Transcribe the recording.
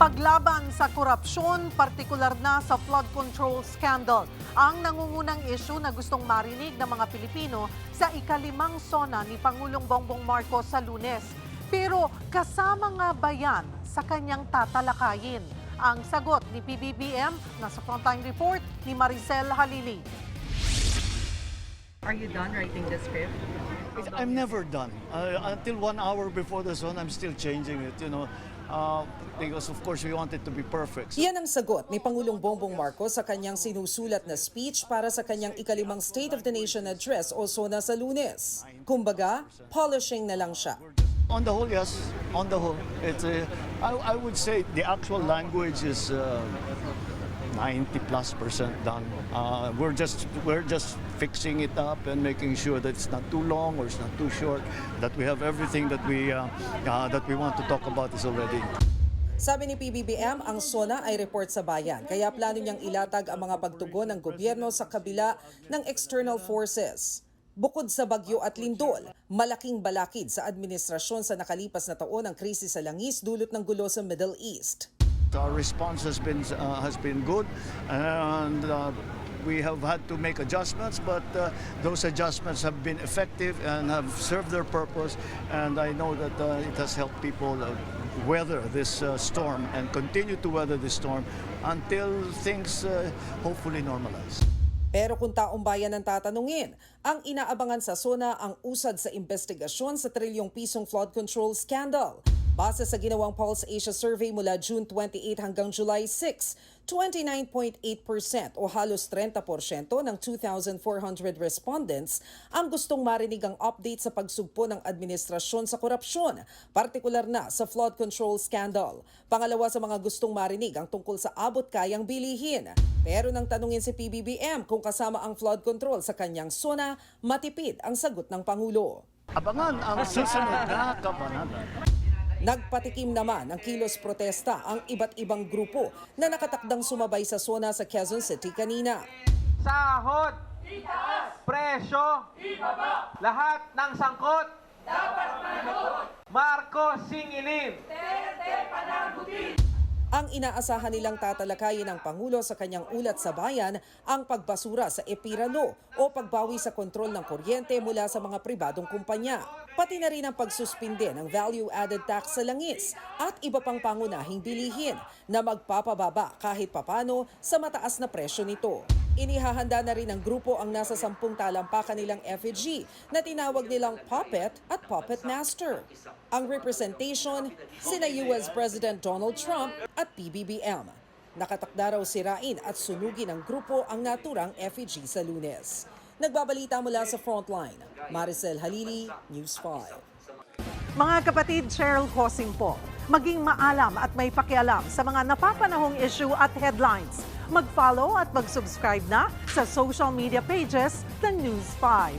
Paglaban sa korupsyon, partikular na sa flood control scandal, ang nangungunang issue na gustong marinig ng mga Pilipino sa ikalimang SONA ni Pangulong Bongbong Marcos sa Lunes. Pero kasama nga ba yan sa kanyang tatalakayin? Ang sagot ni PBBM nasa Frontline Report ni Maricel Halili. Are you done writing the script? I'm never done. Until 1 hour before the zone, I'm still changing it, because of course we want it to be perfect. Yan ang sagot ni Pangulong Bongbong Marcos sa kanyang sinusulat na speech para sa kanyang ikalimang State of the Nation Address o SONA sa Lunes. Kumbaga, polishing na lang siya. On the whole, yes. On the whole, I would say the actual language is 90+% done. We're just fixing it up and making sure that it's not too long or it's not too short. That we have everything that we want to talk about is already. Sabi ni PBBM, ang SONA ay report sa bayan, kaya plano niyang ilatag ang mga pagtugon ng gobyerno sa kabila ng external forces. Bukod sa bagyo at lindol, malaking balakid sa administrasyon sa nakalipas na taon ang krisis sa langis dulot ng gulo sa Middle East. Our response has been good, and we have had to make adjustments, but those adjustments have been effective and have served their purpose. And I know that it has helped people weather this storm and continue to weather this storm until things hopefully normalize. Pero kung taong bayan ang tatanungin, ang inaabangan sa SONA ang usad sa investigasyon sa trilyong pisong flood control scandal. Base sa ginawang Pulse Asia survey mula June 28 hanggang July 6, 29.8% o halos 30% ng 2,400 respondents ang gustong marinig ang update sa pagsugpo ng administrasyon sa korupsyon, partikular na sa flood control scandal. Pangalawa sa mga gustong marinig ang tungkol sa abot kayang bilihin. Pero nang tanungin si PBBM kung kasama ang flood control sa kanyang SONA, matipid ang sagot ng Pangulo. Abangan ang susunod na kabanata. Nagpatikim naman ng kilos protesta ang iba't ibang grupo na nakatakdang sumabay sa SONA sa Quezon City kanina. Sahod, itaas, presyo, ibaba, lahat ng sangkot, dapat managot, Marcos singilin, Duterte panagutin. Ang inaasahan nilang tatalakayin ng Pangulo sa kanyang ulat sa bayan ang pagbasura sa Epirano o pagbawi sa kontrol ng kuryente mula sa mga pribadong kumpanya. Pati na rin ang pagsuspinde ng value-added tax sa langis at iba pang pangunahing bilihin na magpapababa kahit papano sa mataas na presyo nito. Inihahanda na rin ng grupo ang nasa 10 talampakan nilang effigy na tinawag nilang Puppet at Puppet Master. Ang representation, sina US President Donald Trump at PBBM. Nakatakda raw sirain at sunugin ng grupo ang naturang effigy sa Lunes. Nagbabalita mula sa Frontline, Maricel Halili, News 5. Mga kapatid, Cheryl Hosing po, maging maalam at may pakialam sa mga napapanahong issue at headlines. Mag-follow at mag-subscribe na sa social media pages ng News 5.